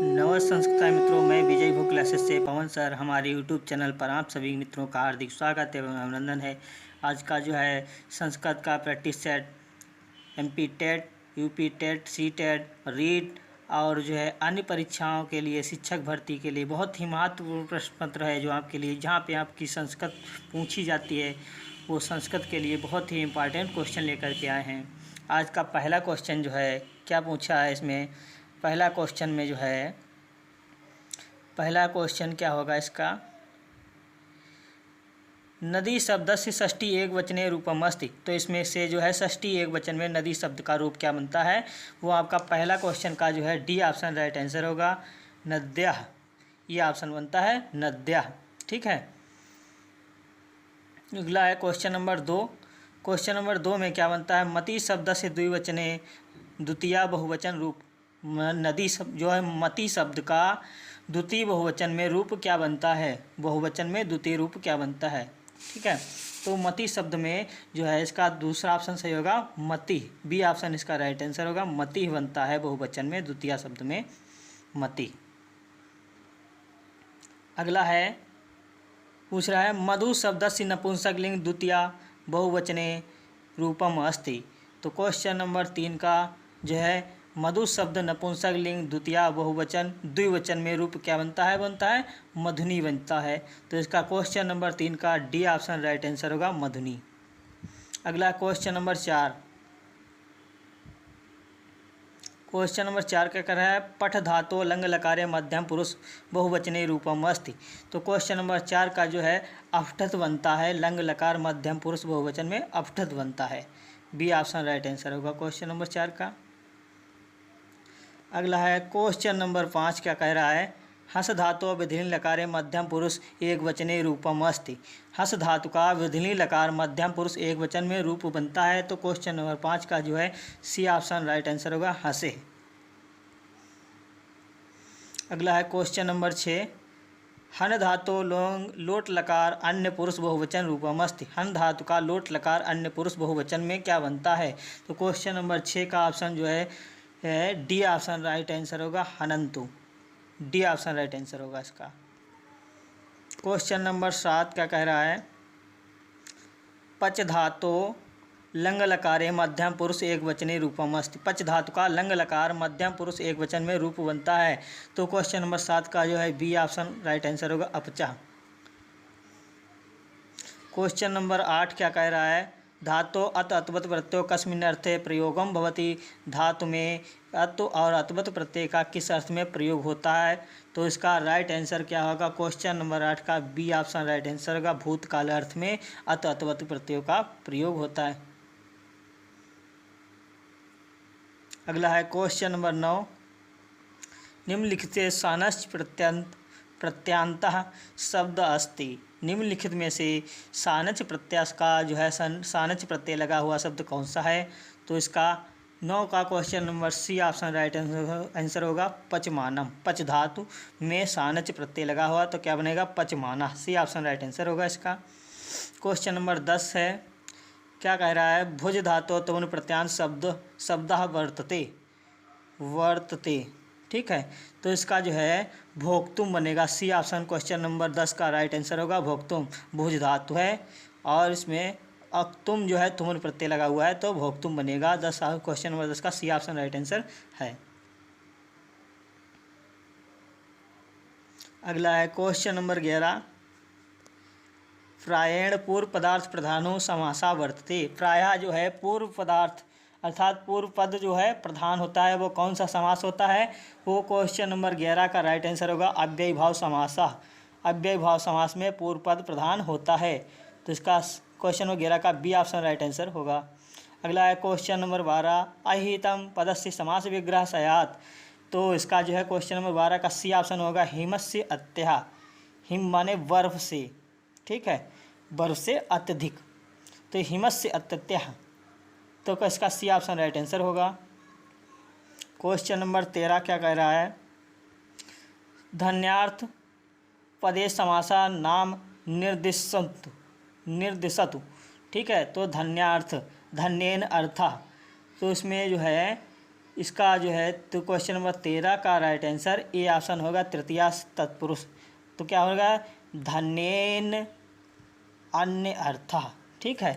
नमस्कार मित्रों, मैं विजय भू क्लासेस से पवन सर हमारे यूट्यूब चैनल पर आप सभी मित्रों का हार्दिक स्वागत एवं अभिनंदन है। आज का जो है संस्कृत का practice set MP TET, UP TET, C TET, REET और जो है अन्य परीक्षाओं के लिए शिक्षक भर्ती के लिए बहुत ही महत्वपूर्ण प्रश्न पत्र है जो आपके लिए, जहाँ पे आपकी संस्कृत पूछी जाती है। वो संस्कृत के लिए बहुत ही इम्पॉर्टेंट क्वेश्चन लेकर के आए हैं। आज का पहला क्वेश्चन जो है क्या पूछा है इसमें, पहला क्वेश्चन में जो है पहला क्वेश्चन क्या होगा इसका, नदी शब्दस्य षष्ठी एक वचने रूपम अस्ति। तो इसमें से जो है षष्ठी एक वचन में नदी शब्द का रूप क्या बनता है, वो आपका पहला क्वेश्चन का जो है डी ऑप्शन राइट आंसर होगा, नद्यः। ये ऑप्शन बनता है नद्यः। ठीक है। अगला है क्वेश्चन नंबर 2। क्वेश्चन नंबर 2 में क्या बनता है, मति शब्द से द्विवचने द्वितीय बहुवचन रूप। नदी शब्द जो है मति शब्द का द्वितीय बहुवचन में रूप क्या बनता है, बहुवचन में द्वितीय रूप क्या बनता है। ठीक है। तो मति शब्द में जो है इसका दूसरा ऑप्शन सही होगा मति, बी ऑप्शन इसका राइट आंसर होगा। मति बनता है बहुवचन में द्वितीय शब्द में मति। अगला है पूछ रहा है मधु शब्दस्य नपुंसकलिंग द्वितीय बहुवचने रूपम अस्ति। तो क्वेश्चन नंबर 3 का जो है मधु शब्द नपुंसकलिंग द्वितीय बहुवचन द्विवचन में रूप क्या बनता है मधुनी बनता है। तो इसका क्वेश्चन नंबर 3 का डी ऑप्शन राइट आंसर होगा मधुनी। अगला क्वेश्चन नंबर 4। क्वेश्चन नंबर 4 क्या कर रहा है, पठ धातु लंग लकारे मध्यम पुरुष बहुवचने रूपम अस्ति। तो क्वेश्चन नंबर 4 का जो है अपठत बनता है, लंग लकार मध्यम पुरुष बहुवचन में अपठत बनता है। बी ऑप्शन राइट आंसर होगा क्वेश्चन नंबर 4 का। अगला है क्वेश्चन नंबर 5 क्या कह रहा है, हस धातु विधिनी लकारे मध्यम पुरुष एक वचने रूपम अस्ति। हस धातु का विधिनी लकार मध्यम पुरुष एक वचन में रूप बनता है। तो क्वेश्चन नंबर 5 का जो है सी ऑप्शन राइट आंसर होगा हसे। अगला है क्वेश्चन नंबर 6। हन धातु लोट लकार अन्य पुरुष बहुवचन रूपम अस्ति। हन धातु का लोट लकार अन्य पुरुष बहुवचन में क्या बनता है। तो क्वेश्चन नंबर 6 का ऑप्शन जो है डी ऑप्शन राइट आंसर होगा हनंतु। डी ऑप्शन राइट आंसर होगा इसका। क्वेश्चन नंबर 7 क्या कह रहा है, पच धातु लंग लकारे मध्यम पुरुष एक वचने रूपम अस्ति। पच धातु का लंग लकार मध्यम पुरुष एक वचन में रूप बनता है। तो क्वेश्चन नंबर 7 का जो है बी ऑप्शन राइट आंसर होगा अपचा। क्वेश्चन नंबर 8 क्या कह रहा है, धातु अत अतवत प्रत्यय कस्मिन् अर्थे प्रयोगम भवति। धातु में अत और अतवत प्रत्यय का किस अर्थ में प्रयोग होता है। तो इसका राइट आंसर क्या होगा, क्वेश्चन नंबर 8 का बी ऑप्शन राइट आंसर होगा, भूतकाल अर्थ में अत अतवत प्रत्यय का प्रयोग होता है। अगला है क्वेश्चन नंबर 9। निम्नलिखित सानच प्रत्यांतः शब्द अस्ति। निम्नलिखित में से सानच प्रत्यय का जो है सानच प्रत्यय लगा हुआ शब्द कौन सा है। तो इसका 9 का question number C option right answer होगा पचमानम। पच धातु में सानच प्रत्यय लगा हुआ तो क्या बनेगा पचमाना। सी ऑप्शन राइट आंसर होगा इसका। क्वेश्चन नंबर 10 है, क्या कह रहा है, भुज धातु तवन प्रत्यांत शब्द वर्तते। ठीक है। तो इसका जो है भोक्तुम बनेगा। सी ऑप्शन क्वेश्चन नंबर 10 का राइट आंसर होगा भोक्तुम। भुज धातु है और इसमें अक्तुम जो है तुमन प्रत्यय लगा हुआ है तो भोक्तुम बनेगा। क्वेश्चन नंबर 10 का सी ऑप्शन राइट आंसर है। अगला है क्वेश्चन नंबर 11। प्रायेण पूर्व पदार्थ प्रधानो समासा वर्तते। प्रायः जो है पूर्व पदार्थ अर्थात पूर्व पद जो है प्रधान होता है, वो कौन सा समास होता है। वो क्वेश्चन नंबर 11 का राइट आंसर होगा अव्ययी भाव समासा। अव्ययी भाव समास में पूर्व पद प्रधान होता है। तो इसका क्वेश्चन नंबर 11 का बी ऑप्शन राइट आंसर होगा। अगला है क्वेश्चन नंबर 12। अहितम पदस्य समास विग्रह स्यात्। तो इसका जो है क्वेश्चन नंबर 12 का सी ऑप्शन होगा हिमस्य अत्यः। हिम माने बर्फ से, ठीक है, बर्फ से अत्यधिक, तो हिमस्य अत्यत्यः, तो इसका सी ऑप्शन राइट आंसर होगा। क्वेश्चन नंबर 13 क्या कह रहा है, धन्यार्थ पदे समासा नाम निर्दिशतु। ठीक है। तो धन्यार्थ धन्येन अर्थ, तो इसमें जो है इसका जो है तो क्वेश्चन नंबर 13 का राइट आंसर ए ऑप्शन होगा, तृतीया तत्पुरुष। तो क्या होगा, धनेन अन्य अर्थ। ठीक है,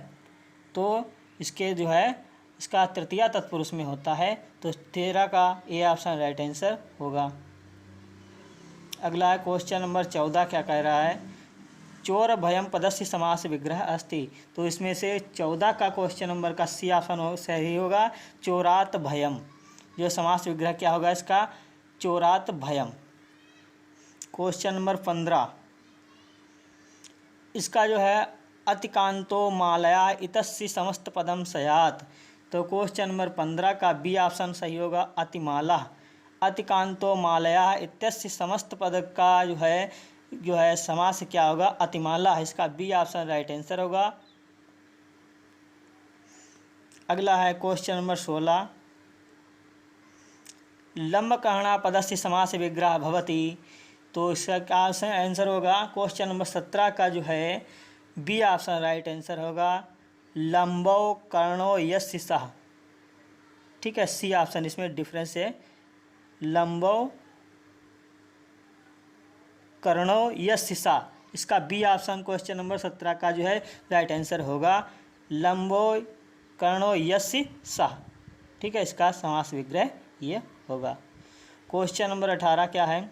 तो इसके जो है इसका तृतीया तत्पुरुष में होता है, तो 13 का ए ऑप्शन राइट आंसर होगा। अगला है क्वेश्चन नंबर 14, क्या कह रहा है, चोर भयम पदस्य समास विग्रह अस्ति। तो इसमें से 14 का क्वेश्चन नंबर का सी ऑप्शन सही होगा, चोरात भयम। जो समास विग्रह क्या होगा इसका, चोरात भयम। क्वेश्चन नंबर 15, इसका जो है अतिकांतो मालया इतस्य समस्त पदम सयात। तो क्वेश्चन नंबर 15 का बी ऑप्शन सही होगा, अतिमाला। अतिकांतो मालया इत्यस्य समस्त पद का जो है समास क्या होगा, अतिमाला। इसका बी ऑप्शन राइट आंसर होगा। अगला है क्वेश्चन नंबर 16, लंबकर्णा पदस्य समास विग्रह भवति। तो इसका क्या आंसर होगा, क्वेश्चन नंबर 17 का जो है बी ऑप्शन राइट आंसर होगा, लंबो कर्णो यस्य सः। ठीक है, सी ऑप्शन इसमें डिफरेंस है, लंबो कर्णो यस्य सः। इसका बी ऑप्शन क्वेश्चन नंबर 17 का जो है राइट आंसर होगा, लंबो कर्णो यस्य सः। ठीक है, इसका समास विग्रह ये होगा। क्वेश्चन नंबर 18 क्या है,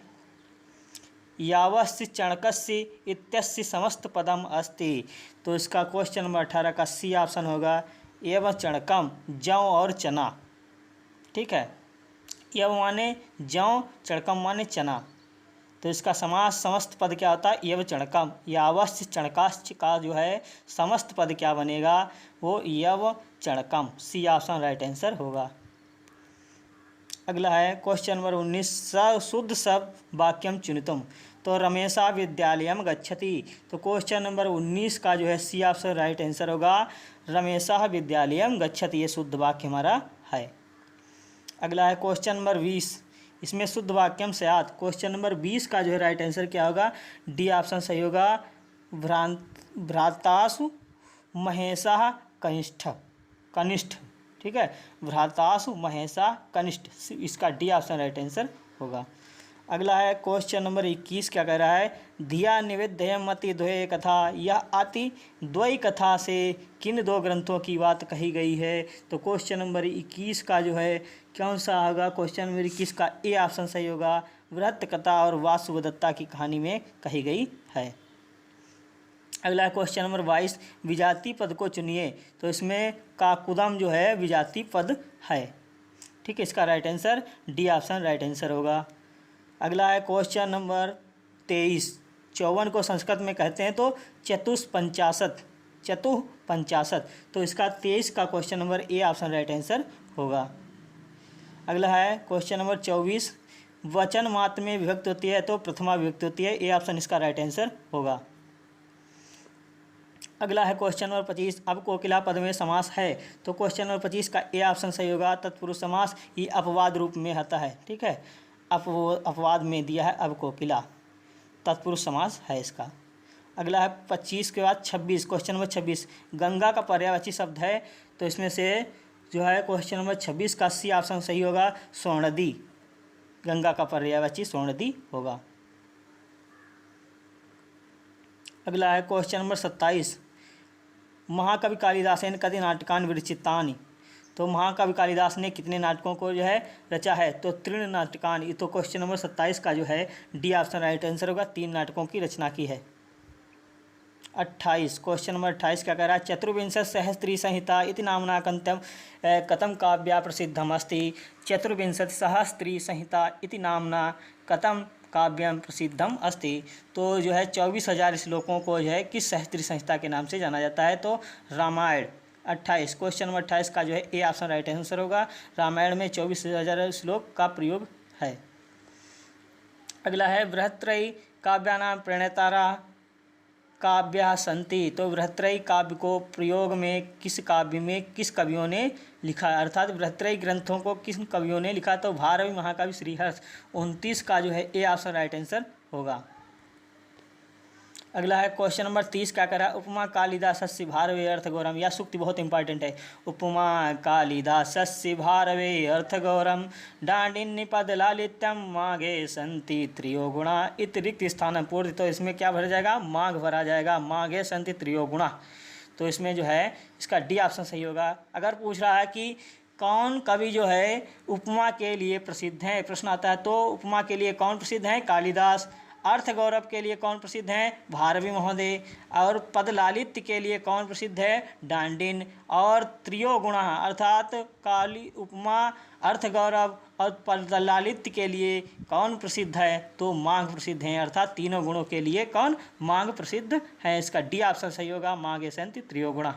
यावस्य चणकस्य इत्यस्य समस्त पदम अस्ति। तो इसका क्वेश्चन नंबर 18 का सी ऑप्शन होगा, एवं चणकम, जौ और चना। ठीक है, एवं माने जौ, चणकम माने चना। तो इसका समास समस्त पद क्या होता है, एवं चणकम। यावस्य चणकाश्च का जो है समस्त पद क्या बनेगा, वो एवं चणकम। सी ऑप्शन राइट आंसर होगा। अगला है क्वेश्चन नंबर 19, शुद्ध सब वाक्यम चुनितुम। तो रमेशा विद्यालयम गच्छति। तो क्वेश्चन नंबर 19 का जो है सी ऑप्शन राइट आंसर होगा, रमेशा विद्यालयम गच्छति। ये शुद्ध वाक्य हमारा है। अगला है क्वेश्चन नंबर 20, इसमें शुद्ध वाक्यम स्यात्। क्वेश्चन नंबर 20 का जो है राइट आंसर क्या होगा, डी ऑप्शन सही होगा, भ्रातासु महेशा कनिष्ठ। ठीक है, भ्रातासु महेशा कनिष्ठ। इसका डी ऑप्शन राइट आंसर होगा। अगला है क्वेश्चन नंबर 21, क्या कह रहा है, धिया निवेद्यम अति द्वय कथा। यह अति द्वय कथा से किन दो ग्रंथों की बात कही गई है। तो क्वेश्चन नंबर 21 का जो है कौन सा होगा, क्वेश्चन नंबर 21 का ए ऑप्शन सही होगा, वृत्त कथा और वासुदेवदत्ता की कहानी में कही गई है। अगला क्वेश्चन नंबर 22, विजाति पद को चुनिए। तो इसमें काकुदम जो है विजाति पद है। ठीक है, इसका right answer D option right answer होगा। अगला है क्वेश्चन नंबर 23, 54 को संस्कृत में कहते हैं तो चतुष्पंचाशत। तो इसका 23 का question number A option right answer होगा। अगला है क्वेश्चन नंबर 24, वचन मात्र में विभक्ति होती है तो प्रथमा विभक्ति होती है। ए ऑप्शन इसका राइट आंसर होगा। अगला है क्वेश्चन नंबर 25, अब कोकिला पद में समास है। तो क्वेश्चन नंबर 25 का ए ऑप्शन सही होगा, तत्पुरुष समास। ये अपवाद रूप में आता है। ठीक है, अपवाद में दिया है अब कोकिला, तत्पुरुष समास है इसका। अगला है 25 के बाद 26, क्वेश्चन नंबर 26, गंगा का पर्यायवाची शब्द है। तो इसमें से जो है क्वेश्चन नंबर 26 का सी ऑप्शन सही होगा, स्वर्णदी। गंगा का पर्यायवाची स्वर्णदी होगा। अगला है क्वेश्चन नंबर 27, महाकवि कालिदासेन कति नाटकान विरचितानि। तो महाकवि कालिदास ने कितने नाटकों को जो है रचा है। तो 3 नाटकान। तो क्वेश्चन नंबर 27 का जो है डी ऑप्शन राइट आंसर होगा, 3 नाटकों की रचना की है। 28, क्वेश्चन नंबर 28 क्या कह रहा है, चतुर्विंशति सहस्त्री संहिता इति नाम्ना कथम काव्या प्रसिद्धम अस्ति। चतुर्विंशति सहस्त्री संहिता इति नाम्ना कथम काव्यम प्रसिद्धम अस्ति। तो जो है 24,000 श्लोकों को जो है किस सहस्त्री संहिता के नाम से जाना जाता है। तो रामायण। 28, क्वेश्चन नंबर 28 का जो है ए ऑप्शन राइट आंसर होगा, रामायण में 24,000 श्लोक का प्रयोग है। अगला है बृहत्त्रयी काव्यानां प्रणेतारा काव्या संति। तो बृहत्त्रयी काव्य को प्रयोग में किस काव्य में किस कवियों ने लिखा, अर्थात बृहत्त्रयी ग्रंथों को किस कवियों ने लिखा। तो भारवी, महाकवि, श्रीहर्ष। 29 का जो है ए ऑप्शन राइट आंसर होगा। अगला है क्वेश्चन नंबर 30 क्या कह रहा है, उपमा कालिदासस्य भारवे अर्थगौरम। यह सूक्ति बहुत इंपॉर्टेंट है। उपमा कालिदासस्य भारवे अर्थगौरम डांडिन्य पद लालित्यम माघे संति त्रियो गुणा इत रिक्त स्थान पूर्ति। तो इसमें क्या भरा जाएगा, माघ भरा जाएगा, माघे संति त्रियो गुणा। तो इसमें जो है इसका डी ऑप्शन सही होगा। अगर पूछ रहा है कि कौन कवि जो है उपमा के लिए प्रसिद्ध है, प्रश्न आता है तो उपमा के लिए कौन प्रसिद्ध है, कालिदास। अर्थ गौरव के लिए कौन प्रसिद्ध हैं, भारवी महोदय। और पद लालित्य के लिए कौन प्रसिद्ध है, डांडिन। और त्रियो गुणा अर्थात काली उपमा, अर्थ गौरव और पद लालित्य के लिए कौन प्रसिद्ध है, तो माघ प्रसिद्ध हैं। अर्थात तीनों गुणों के लिए कौन, माघ प्रसिद्ध है। इसका डी ऑप्शन सही होगा, माघे संति त्रियो गुणा।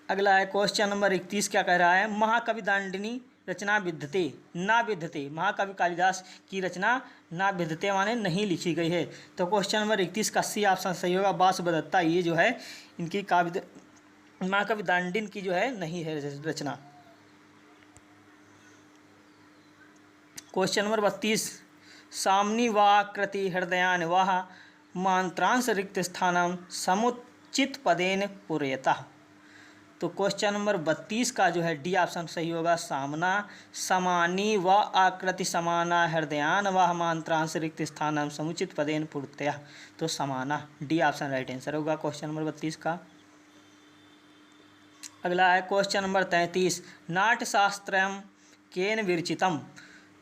अगला है क्वेश्चन नंबर 31 क्या कह रहा है, महाकवि दांडिनी रचना विद्यते ना विद्यते। महाकवि कालिदास की रचना ना विद्यते माने नहीं लिखी गई है। तो क्वेश्चन नंबर 31 का सी ऑप्शन सही होगा, बासुबदत्ता। ये जो है इनकी काव्य महाकवि दांडिन की जो है नहीं है रचना। क्वेश्चन नंबर 32 सामनी वाकृति हृदयान वाह मांत्रांश रिक्त स्थानम समुचित पदेन पूरयतः। तो क्वेश्चन नंबर 32 का जो है डी ऑप्शन सही होगा, सामना समानी व आकृति समाना हृदयान व मांत्रांश रिक्त स्थानम समुचित पदेन पूर्तया। तो समाना डी ऑप्शन राइट आंसर होगा क्वेश्चन नंबर 32 का। अगला है क्वेश्चन नंबर 33 नाट्यशास्त्रम केन विरचितम।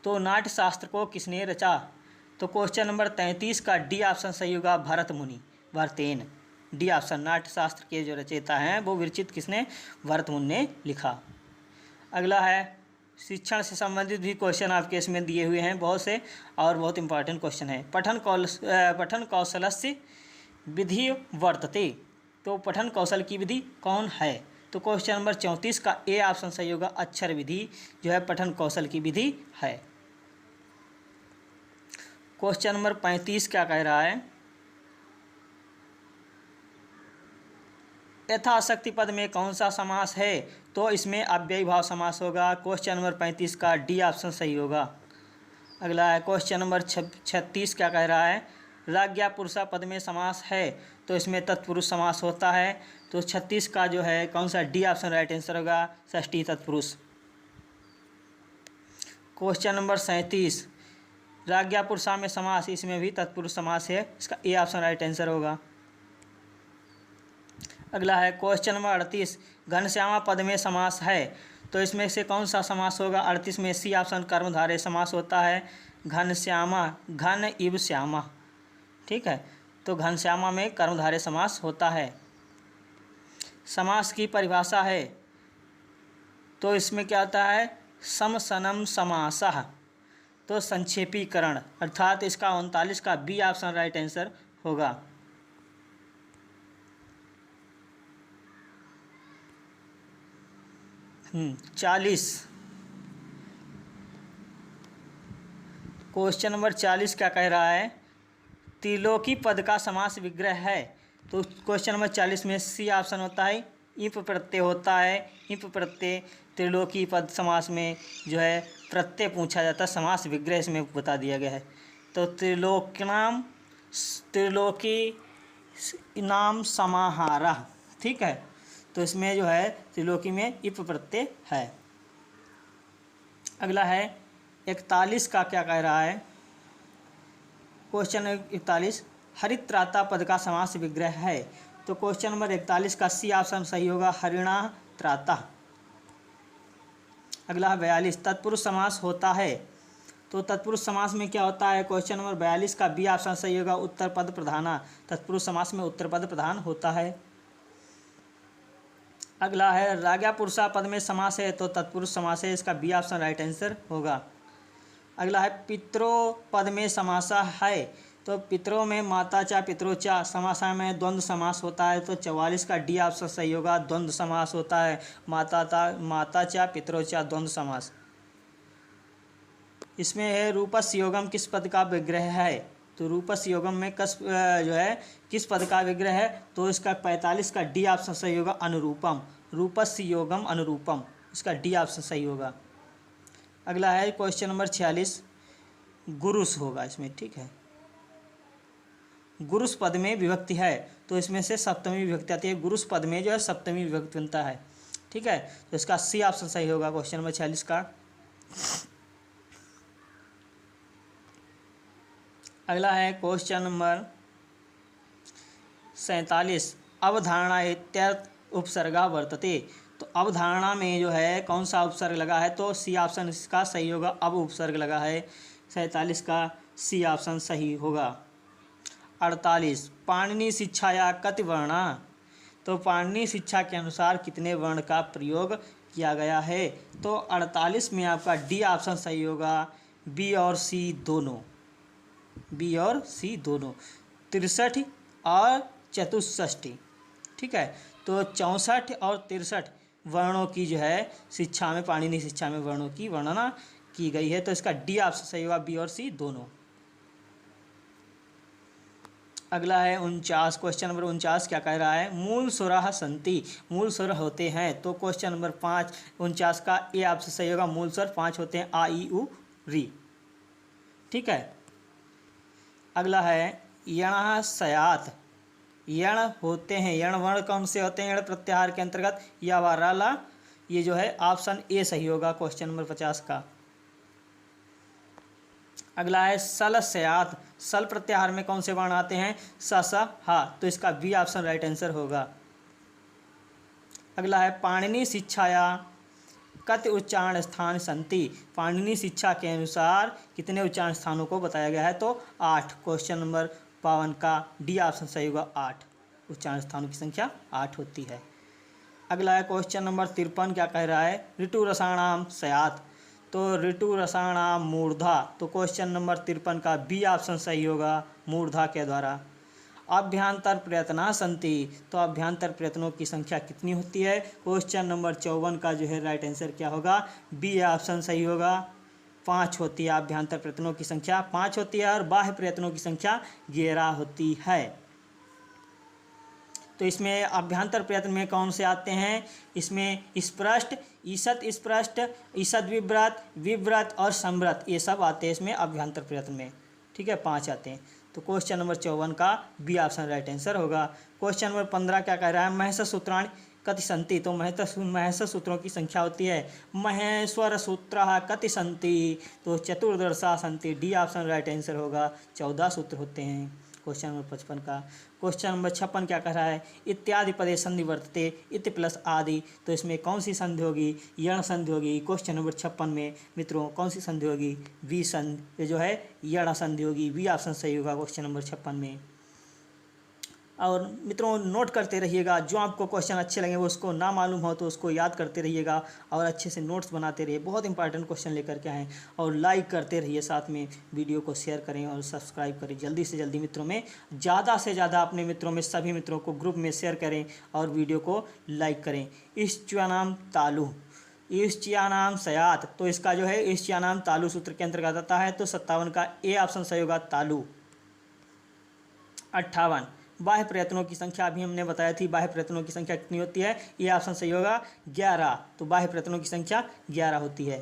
तो नाट्यशास्त्र को किसने रचा। तो क्वेश्चन नंबर 33 का डी ऑप्शन सही होगा, भरत मुनि, भरतेन। डी ऑप्शन, नाट्यशास्त्र के जो रचयिता हैं वो विरचित किसने, भरत मुनि ने लिखा। अगला है शिक्षण से संबंधित भी क्वेश्चन आपके इसमें दिए हुए हैं बहुत से, और बहुत इंपॉर्टेंट क्वेश्चन है। पठन कौशलस्य विधि वर्तते। तो पठन कौशल की विधि कौन है। तो क्वेश्चन नंबर 34 का ए ऑप्शन सही होगा, अक्षर विधि जो है पठन कौशल की विधि है। क्वेश्चन नंबर 35 क्या कह रहा है, यथाशक्ति पद में कौन सा समास है। तो इसमें अव्ययी भाव समास होगा। क्वेश्चन नंबर 35 का डी ऑप्शन सही होगा। अगला है क्वेश्चन नंबर 36 क्या कह रहा है, राज्ञा पुरुषा पद में समास है। तो इसमें तत्पुरुष समास होता है। तो 36 का जो है कौन सा डी ऑप्शन राइट आंसर होगा, षष्ठी तत्पुरुष। क्वेश्चन नंबर 37 राज्ञा पुरुषा में समास, इसमें भी तत्पुरुष समास है। इसका ए ऑप्शन राइट आंसर होगा। अगला है क्वेश्चन नंबर 38 घनश्यामा पद में समास है। तो इसमें से कौन सा समास होगा, 38 में सी ऑप्शन कर्मधारय समास होता है। घनश्यामा, घन इव श्यामा, ठीक है। तो घनश्यामा में कर्मधारय समास होता है। समास की परिभाषा है, तो इसमें क्या आता है, समसनम समासः। तो संक्षेपीकरण, अर्थात इसका 39 का बी ऑप्शन राइट आंसर होगा। क्वेश्चन नंबर 40 क्या कह रहा है, त्रिलोकी पद का समास विग्रह है। तो क्वेश्चन नंबर 40 में सी ऑप्शन होता है, इप प्रत्यय होता है। इप प्रत्यय त्रिलोकी पद समास में जो है प्रत्यय पूछा जाता है, समास विग्रह इसमें बता दिया गया है। तो त्रिलोक्याम, त्रिलोकी नाम समाहारः, ठीक है। तो इसमें जो है त्रिलोकी में इप प्रत्यय है। अगला है 41 का क्या कह रहा है, क्वेश्चन 41 हरित्राता पद का समास विग्रह है। तो क्वेश्चन नंबर 41 का सी ऑप्शन सही होगा, हरिणा त्राता। अगला है 42 तत्पुरुष समास होता है। तो तत्पुरुष समास में क्या होता है, क्वेश्चन नंबर 42 का बी ऑप्शन सही होगा, उत्तर पद प्रधाना। तत्पुरुष समास में उत्तर पद प्रधान होता है। अगला है राज्ञा पुरुषा पद में समास है। तो तत्पुरुष समास है, इसका बी ऑप्शन राइट आंसर होगा। अगला है पितरो पद में समासा है। तो पितरों में माता चा पितरो चा, समासा में द्वंद्व समास होता है। तो 44 का डी ऑप्शन सही होगा, द्वंद्व समास होता है। माता चा पितरो चा द्वंद्व समास। इसमें है रूपस योगम किस पद का विग्रह है। तो रूपस योगम में जो है किस पद का विग्रह है। तो इसका 45 का डी ऑप्शन सही होगा, अनुरूपम। रूपस योगम अनुरूपम, इसका डी ऑप्शन सही होगा। अगला है क्वेश्चन नंबर 46 गुरुस होगा इसमें, ठीक है। गुरुस पद में विभक्ति है तो इसमें से सप्तमी विभक्ति आती है। गुरुस पद में जो है सप्तमी विभक्ति बनता है। ठीक है, तो इसका सी ऑप्शन सही होगा क्वेश्चन नंबर 46 का। अगला है क्वेश्चन नंबर 47। अवधारणा इत्यर्थ उपसर्गा वर्तते। तो अवधारणा में जो है कौन सा उपसर्ग लगा है, तो सी ऑप्शन इसका सही होगा। अब उपसर्ग लगा है 47 का सी ऑप्शन सही होगा। 48। पाणिनि शिक्षाया कति वर्णा। तो पाणिनि शिक्षा के अनुसार कितने वर्ण का प्रयोग किया गया है, तो 48 में आपका डी ऑप्शन सही होगा। बी और सी दोनों, बी और सी दोनों, 63 और 64। ठीक है, तो 64 और 63 वर्णों की जो है शिक्षा में, पाणिनि शिक्षा में वर्णों की वर्णना की गई है, तो इसका डी ऑप्शन सही होगा, बी और सी दोनों। अगला है 49। क्वेश्चन नंबर 49 क्या कह रहा है, मूल स्वरः सन्ति। मूल स्वर होते हैं, तो क्वेश्चन नंबर 5 49 का ए ऑप्शन सही होगा। मूल स्वर 5 होते हैं, आ ई उ री। ठीक है, अगला है यण सयात। यण होते हैं, यण वर्ण कौन से होते हैं, यण प्रत्याहार के अंतर्गत या व ला, ये जो है ऑप्शन ए सही होगा क्वेश्चन नंबर 50 का। अगला है सल सयात। सल प्रत्याहार में कौन से वर्ण आते हैं, स स हा, तो इसका बी ऑप्शन राइट आंसर होगा। अगला है पाणिनि शिक्षाया कति उच्चारण स्थान संति। पाणिनि शिक्षा के अनुसार कितने उच्चारण स्थानों को बताया गया है, तो 8। क्वेश्चन नंबर 52 का डी ऑप्शन सही होगा, 8। उच्चारण स्थानों की संख्या 8 होती है। अगला है क्वेश्चन नंबर 53 क्या कह रहा है, ऋतु रसाणाम सयात। तो ऋतु रसाणाम मूर्धा, तो क्वेश्चन नंबर 53 का बी ऑप्शन सही होगा, मूर्धा के द्वारा। अभ्यंतर प्रयत्न संति। तो अभ्यंतर प्रयत्नों की संख्या कितनी होती है, क्वेश्चन नंबर 54 का जो है राइट आंसर क्या होगा, बी ऑप्शन सही होगा, 5 होती है। अभ्यंतर प्रयत्नों की संख्या 5 होती है और बाह्य प्रयत्नों की संख्या 11 होती है। तो इसमें अभ्यंतर प्रयत्न में कौन से आते हैं, इसमें स्पृष्ट, ईषद स्पृष्ट, ईषद विव्रत, विव्रत और संव्रत, ये सब आते हैं इसमें अभ्यंतर प्रयत्न में। ठीक है, 5 आते हैं। तो क्वेश्चन नंबर 54 का बी ऑप्शन राइट आंसर होगा। क्वेश्चन नंबर 15 क्या कह रहा है, महस सूत्राणि कति संति। तो महस सूत्रों की संख्या होती है, महेश्वर सूत्र कति संति, तो चतुर्दशा संति, डी ऑप्शन राइट आंसर होगा, 14 सूत्र होते हैं क्वेश्चन नंबर 55 का। क्वेश्चन नंबर 56 क्या कह रहा है, इत्यादि पदे संधि वर्तते, इति प्लस आदि। तो इसमें कौन सी संधि होगी, यण संधि होगी। क्वेश्चन नंबर 56 में मित्रों कौन सी संधि होगी, वी संधि, ये जो है यण संधि होगी, वी ऑप्शन सही होगा क्वेश्चन नंबर 56 में। और मित्रों नोट करते रहिएगा, जो आपको क्वेश्चन अच्छे लगे वो उसको ना मालूम हो तो उसको याद करते रहिएगा और अच्छे से नोट्स बनाते रहिए। बहुत इंपॉर्टेंट क्वेश्चन लेकर के आएँ, और लाइक करते रहिए, साथ में वीडियो को शेयर करें और सब्सक्राइब करें। जल्दी से जल्दी मित्रों में, ज़्यादा से ज़्यादा अपने मित्रों में, सभी मित्रों को ग्रुप में शेयर करें और वीडियो को लाइक करें। इश्च्यानाम तालु, ईश्च्यानाम सयात। तो इसका जो है ईश्च्यानाम तालु सूत्र के अंतर्गत आता है, तो 57 का ए ऑप्शन सही होगा, तालु। 58 बाह्य प्रयत्नों की संख्या अभी हमने बताया थी, बाह्य प्रयत्नों की संख्या कितनी होती है, ये ऑप्शन सही होगा 11। तो बाह्य प्रयत्नों की संख्या 11 होती है।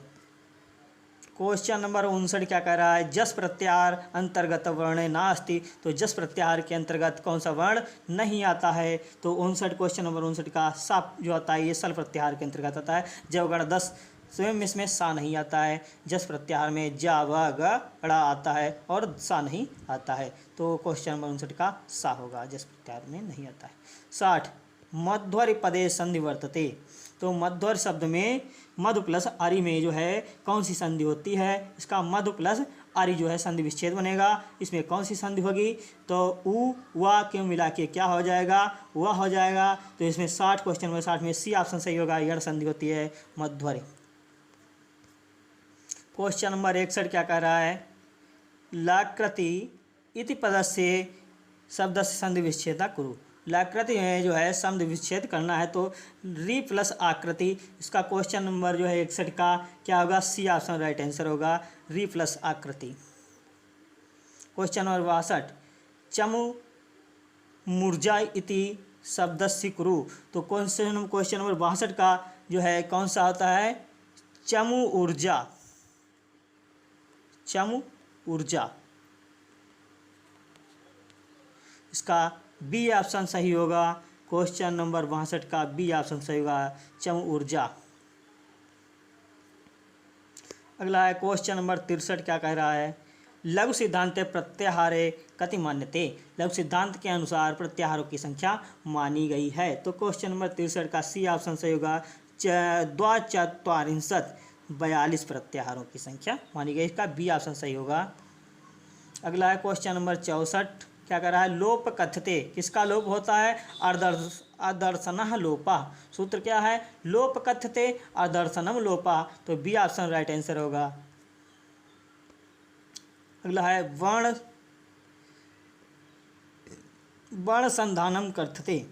क्वेश्चन नंबर 59 क्या कह रहा है, जस प्रत्याहार अंतर्गत वर्ण नास्ति। तो जस प्रत्याहार के अंतर्गत कौन सा वर्ण नहीं आता है, तो 59 क्वेश्चन नंबर 59 का सा जो आता है ये सल प्रत्याहार के अंतर्गत आता है। जवगण 10 स्वयं इसमें सा नहीं आता है। जस प्रत्याहार में जा व ग आता है और सा नहीं आता है, तो क्वेश्चन नंबर 59 का सा होगा, जस प्रत्याहार में नहीं आता है। 60 मध्वर पदे संधि वर्तते। तो मध्वर शब्द में मधु प्लस आरी में जो है कौन सी संधि होती है, इसका मधु प्लस आरी जो है संधि विच्छेद बनेगा। इसमें कौन सी संधि होगी, तो उ वा क्यों मिला के क्या हो जाएगा, वह हो जाएगा। तो इसमें 60 क्वेश्चन नंबर 60 में सी ऑप्शन सही होगा, यण संधि होती है मध्वर। क्वेश्चन नंबर 61 क्या कह रहा है, लाकृति इति पदस्य शब्द से संधि विच्छेद कुरु। लाकृति में जो है संधि विच्छेद करना है, तो री प्लस आकृति, इसका क्वेश्चन नंबर जो है 61 का क्या होगा, सी ऑप्शन राइट आंसर होगा, री प्लस आकृति। क्वेश्चन नंबर 62 चमु मूर्जा इति शब्दस्य कुरु। तो क्वेश्चन नंबर 62 का जो है कौन सा होता है, चमु ऊर्जा, चमु ऊर्जा। इसका बी ऑप्शन सही होगा। क्वेश्चन नंबर 62 का बी ऑप्शन सही होगा, चम ऊर्जा। अगला है क्वेश्चन नंबर 63, क्या कह रहा है? लघु सिद्धांत प्रत्याहारे कति मान्यते। लघु सिद्धांत के अनुसार प्रत्याहारों की संख्या मानी गई है। तो क्वेश्चन नंबर 63 का सी ऑप्शन सही होगा, द्वाचत्वारिंशत् 42 प्रत्याहारों की संख्या मानी गई, इसका बी ऑप्शन सही होगा। अगला है क्वेश्चन नंबर 64, क्या कर रहा है? लोप कथ्यते, किसका लोप होता है? अदर्शनः लोपा। सूत्र क्या है? लोप कथ्यते अदर्शनम लोपा, तो बी ऑप्शन राइट आंसर होगा। अगला है वर्ण संधानम कथ्यते।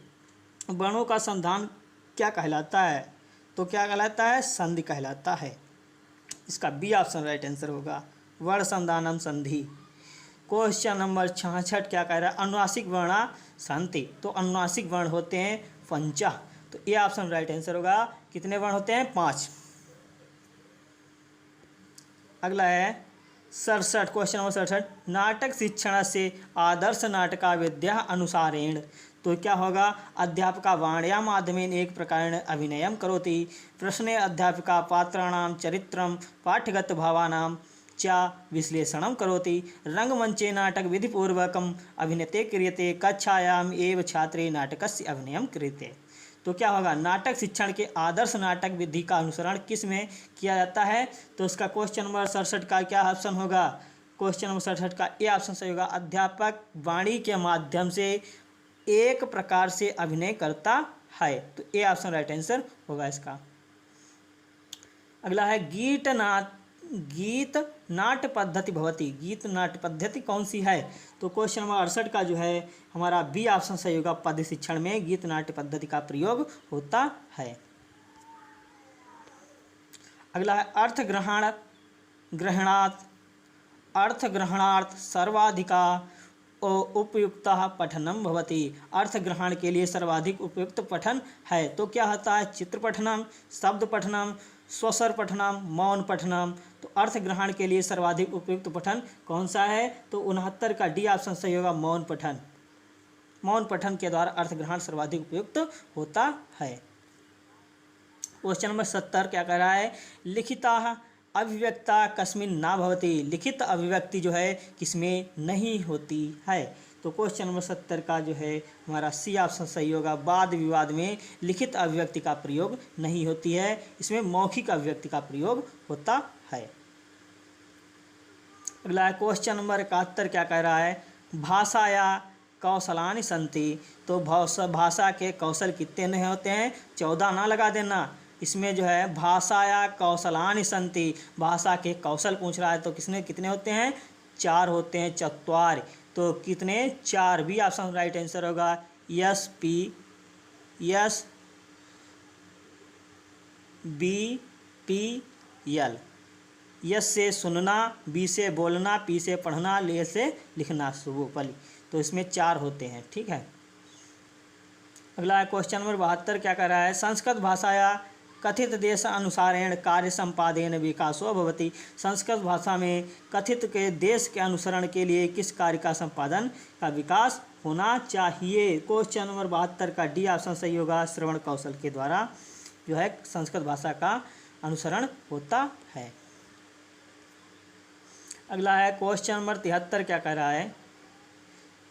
वर्णों का संधान क्या कहलाता है? तो क्या कहलाता है? संधि कहलाता है, इसका बी ऑप्शन राइट आंसर होगा, वर्ण संधानम संधि। क्वेश्चन नंबर 66, क्या कह रहा है? अनुनासिक वर्णा संति। तो अनुनासिक वर्ण होते हैं 5, तो ए ऑप्शन राइट आंसर होगा। कितने वर्ण होते हैं? 5। अगला है 67, क्वेश्चन नंबर 67, नाटक शिक्षण से आदर्श नाटका विद्या अनुसारेण। तो क्या होगा? अध्यापका वाण्या माध्यमेन एक प्रकारेण अभिनयं करोति। प्रश्ने अध्यापिका पात्राणां चरित्रं पाठ्यगत भावानां च विश्लेषणं करोति। रंगमंचे नाटक विधिपूर्वकम् अभिनयते क्रियते। कक्षायाम् एव छात्रे नाटकस्य अभिनयं क्रियते। तो क्या होगा? नाटक शिक्षण के आदर्श नाटक विधि का अनुसरण किस में किया जाता है? तो इसका क्वेश्चन नंबर 67 का क्या ऑप्शन होगा? क्वेश्चन नंबर 67 का ए ऑप्शन सही होगा, अध्यापक वाणी के माध्यम से एक प्रकार से अभिनय करता है, तो ए ऑप्शन राइट आंसर होगा इसका। अगला है गीत नाट्य पद्धति भवती। गीत नाट्य पद्धति कौन सी है? तो क्वेश्चन नंबर 68 का जो है हमारा बी ऑप्शन सही होगा, पद शिक्षण में गीत नाट्य पद्धति का प्रयोग होता है। अगला है अर्थग्रहणार्थ सर्वाधिका उपयुक्तः पठनम भवति। अर्थ ग्रहण के लिए सर्वाधिक उपयुक्त पठन है, तो क्या होता है? चित्र पठनम, शब्द पठनम, स्वसर पठनम, मौन पठनम। तो अर्थ ग्रहण के लिए सर्वाधिक उपयुक्त पठन कौन सा है? तो 69 का डी ऑप्शन सही होगा, मौन पठन। मौन पठन के द्वारा अर्थ ग्रहण सर्वाधिक उपयुक्त होता है। क्वेश्चन नंबर 70, क्या कह रहा है? लिखिता अभिव्यक्ता कस्मिन् न भवति। लिखित अभिव्यक्ति जो है किसमें नहीं होती है? तो क्वेश्चन नंबर 70 का जो है हमारा सी ऑप्शन सही होगा, वाद विवाद में लिखित अभिव्यक्ति का प्रयोग नहीं होती है, इसमें मौखिक अभिव्यक्ति का प्रयोग होता है। अगला क्वेश्चन नंबर 71, क्या कह रहा है? भाषाया कौशलानि सन्ति। तो भाषा के कौशल कितने नहीं होते हैं? 14 ना लगा देना, इसमें जो है भाषाया कौशलानि सन्ति, भाषा के कौशल पूछ रहा है, तो कितने होते हैं? 4 होते हैं, चत्वार। तो कितने? 4, बी ऑप्शन राइट आंसर होगा, yes B P L. Yes से सुनना, बी से बोलना, पी से पढ़ना, ले से लिखना, सुबोपली। तो इसमें 4 होते हैं, ठीक है। अगला क्वेश्चन नंबर 72, क्या कर रहा है? संस्कृत भाषाया कथित देश अनुसारेण कार्य संपादन विकासो भवति। संस्कृत भाषा में कथित के देश के अनुसरण के लिए किस कार्य का संपादन का विकास होना चाहिए? क्वेश्चन नंबर 72 का डी ऑप्शन सही होगा, श्रवण कौशल के द्वारा जो है संस्कृत भाषा का अनुसरण होता है। अगला है क्वेश्चन नंबर 73, क्या कह रहा है?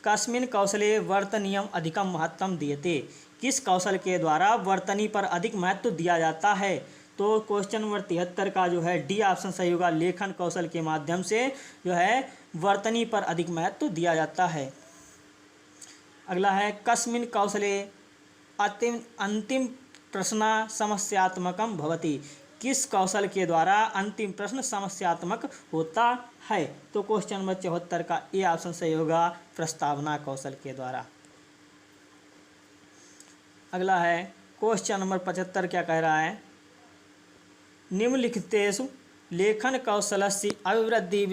कस्मिन् कौशले वर्तनीयम अधिकम महत्वम दीयते। किस कौशल के द्वारा वर्तनी पर अधिक महत्व दिया जाता है? तो क्वेश्चन नंबर 73 का जो है डी ऑप्शन सही होगा, लेखन कौशल के माध्यम से जो है वर्तनी पर अधिक महत्व दिया जाता है। अगला है कस्मिन् कौशले अंतिम प्रश्न समस्यात्मकम भवति। किस कौशल के द्वारा अंतिम प्रश्न समस्यात्मक होता है? तो क्वेश्चन नंबर 74 का ए ऑप्शन सही होगा, प्रस्तावना कौशल के द्वारा। अगला है क्वेश्चन नंबर 75, क्या कह रहा है? निम्नलिखितेषु लेखन कौशलस्य अभिवृद्धि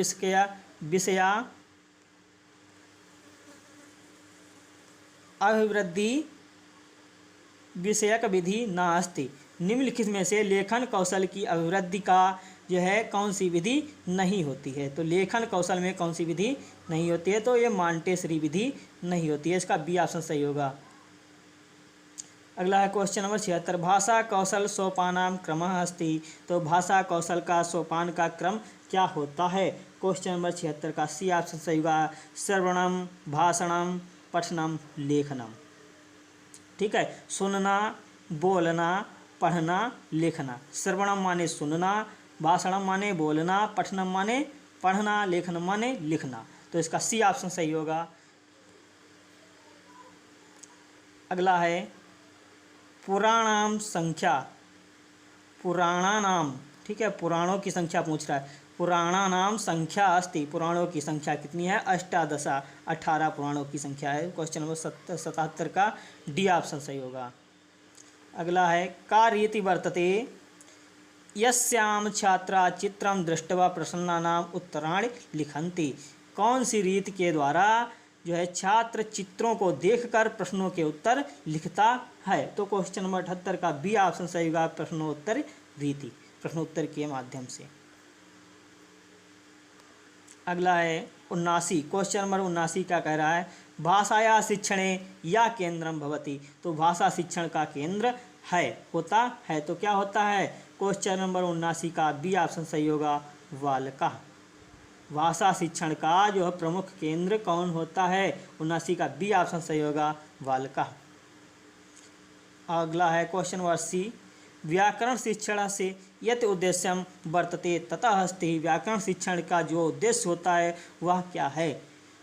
विषयक विधि नास्ति। निम्नलिखित में से लेखन कौशल की अभिवृद्धि का जो है कौन सी विधि नहीं होती है? तो लेखन कौशल में कौन सी विधि नहीं होती है, तो ये मॉन्टेसरी विधि नहीं होती है। इसका बी ऑप्शन सही होगा। अगला है क्वेश्चन नंबर 76, भाषा कौशल सोपानाम क्रमः अस्ति। तो भाषा कौशल का सोपान का क्रम क्या होता है? क्वेश्चन नंबर 76 का सी ऑप्शन सही होगा, श्रवणम, भाषणम, पठनम, लेखनम। ठीक है, सुनना, बोलना, पढ़ना, लिखना। श्रवणम माने सुनना, भाषणम माने बोलना, पठनम माने पढ़ना, लेखनम माने लिखना। तो इसका सी ऑप्शन सही होगा। अगला है पुराणाम संख्या, पुराणानाम, ठीक है, पुराणों की संख्या पूछ रहा है। पुराणानाम संख्या अस्ति, पुराणों की संख्या कितनी है? अष्टादशा, 18 पुराणों की संख्या है। क्वेश्चन नंबर 77 का डी ऑप्शन सही होगा। अगला है कार्येति वर्तते यस्याम छात्रा चित्रम दृष्ट्वा प्रसन्नानाम उत्तराणि लिखन्ति। कौन सी रीति के द्वारा जो है छात्र चित्रों को देखकर प्रश्नों के उत्तर लिखता है? तो क्वेश्चन नंबर 78 का बी ऑप्शन सही होगा, प्रश्नोत्तर रीति, प्रश्नोत्तर के माध्यम से। अगला है 79, क्वेश्चन नंबर 79 क्या कह रहा है? भाषाया शिक्षणे या केंद्रम भवति। तो भाषा शिक्षण का केंद्र है, होता है, तो क्या होता है? क्वेश्चन नंबर 79 का बी ऑप्शन सही होगा, बालकः। भाषा शिक्षण का जो है प्रमुख केंद्र कौन होता है? 79 का बी ऑप्शन सही होगा, बालकः। अगला है क्वेश्चन नंबर 80, व्याकरण शिक्षण से यत् उद्देश्यम वर्तते ततः अस्ति। व्याकरण शिक्षण का जो उद्देश्य होता है वह क्या है?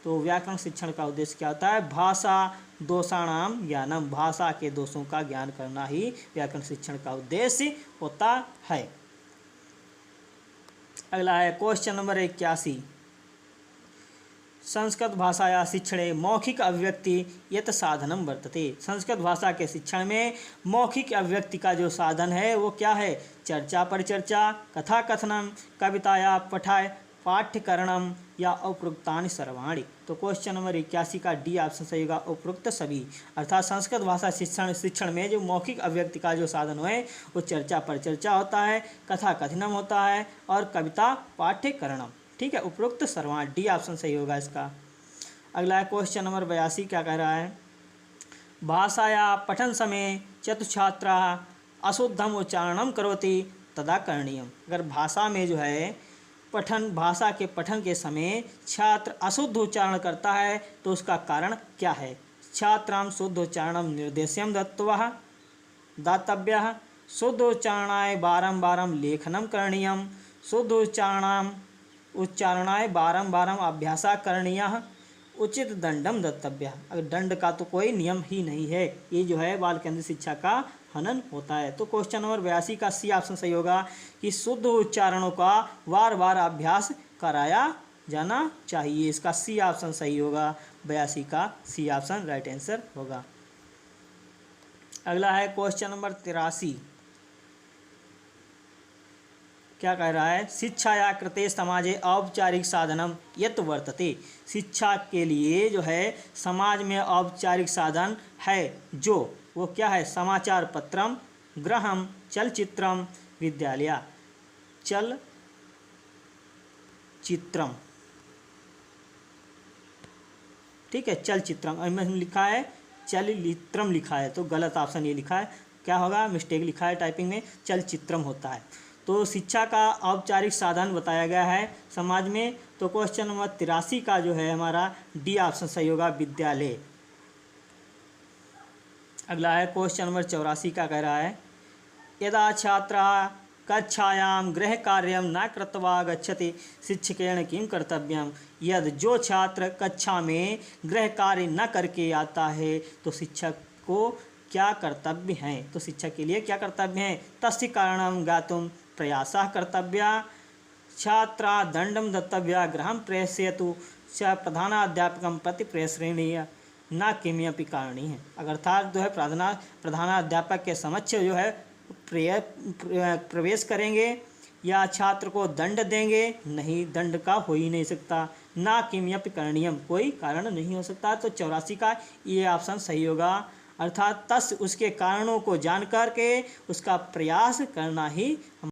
तो व्याकरण शिक्षण का उद्देश्य क्या होता है? भाषा दोषाणाम ज्ञानम, भाषा के दोषों का ज्ञान करना ही व्याकरण शिक्षण का उद्देश्य होता है। अगला है क्वेश्चन नंबर 81, संस्कृत भाषाया शिक्षणे मौखिक अभिव्यक्ति यत् साधनम वर्तते। संस्कृत भाषा के शिक्षण में मौखिक अभिव्यक्ति का जो साधन है वो क्या है? चर्चा, परिचर्चा, कथा कथनम, कविताया पठाय, पाठ्यकरणम या उपरोक्तानि सर्वाणि। तो क्वेश्चन नंबर 81 का डी ऑप्शन सही होगा, उपरोक्त सभी। अर्थात संस्कृत भाषा शिक्षण में जो मौखिक अभिव्यक्ति का जो साधन है वो चर्चा, परिचर्चा होता है, कथा कथनम होता है और कविता, पाठ्यकरणम। ठीक है, उपरोक्त सर्वाण, डी ऑप्शन सही होगा इसका। अगला है क्वेश्चन नंबर 82 क्या कह रहा है? भाषाया पठन समय चतुच्छात्रा अशुद्धम उच्चारणम करोति तदा करणीयम। अगर भाषा में जो है भाषा के पठन के समय छात्र अशुद्ध उच्चारण करता है तो उसका कारण क्या है? छात्रां शुद्ध उच्चारणम निर्देश्यम दातव्यः, शुद्ध उच्चारणाय बारंबारम लेखनम करणीयम, शुद्ध उच्चारणाय बारंबारम अभ्यासा करणीयः, उचित दंडम दत्तव्य। अगर दंड का तो कोई नियम ही नहीं है, ये जो है बाल केंद्रित शिक्षा का हनन होता है। तो क्वेश्चन नंबर 82 का सी ऑप्शन सही होगा कि शुद्ध उच्चारणों का बार बार अभ्यास कराया जाना चाहिए। इसका सी ऑप्शन सही होगा, 82 का सी ऑप्शन राइट आंसर होगा। अगला है क्वेश्चन नंबर 83 क्या कह रहा है? शिक्षाया कृते समाजे औपचारिक साधनम यत् वर्तते। शिक्षा के लिए जो है समाज में औपचारिक साधन है जो वो क्या है? समाचार पत्रम, गृहम, चलचित्रम, विद्यालय। चल चित्रम, ठीक है, चलचित्रम। इसमें लिखा है चलचित्रम लिखा है, तो गलत ऑप्शन ये लिखा है। क्या होगा? मिस्टेक लिखा है टाइपिंग में, चलचित्रम होता है। तो शिक्षा का औपचारिक साधन बताया गया है समाज में। तो क्वेश्चन नंबर 83 का जो है हमारा डी ऑप्शन सही होगा, विद्यालय। अगला है क्वेश्चन नंबर 84 का कह रहा है? यदा छात्रः कक्षायां गृह कार्यम न कृत्वा गच्छति शिक्षकेण किं कर्तव्यम। यद जो छात्र कक्षा में गृह कार्य न करके आता है तो शिक्षक को क्या कर्तव्य हैं? तो शिक्षक के लिए क्या कर्तव्य हैं? तस्य कारणं ज्ञातुं प्रयासः कर्तव्यः, छात्रा दंडम दत्तव्य, गृहं प्रेषयतु च प्रधानाध्यापकं प्रति प्रेषणीय न किमपि कारणीय। अर्थात जो है प्रधानाध्यापक के समक्ष जो है प्रवेश करेंगे या छात्र को दंड देंगे? नहीं, दंड का हो ही नहीं सकता। ना किमपि करणीयम, कोई कारण नहीं हो सकता। तो 84 का ये ऑप्शन सही होगा। अर्थात तस् उसके कारणों को जान कर के उसका प्रयास करना ही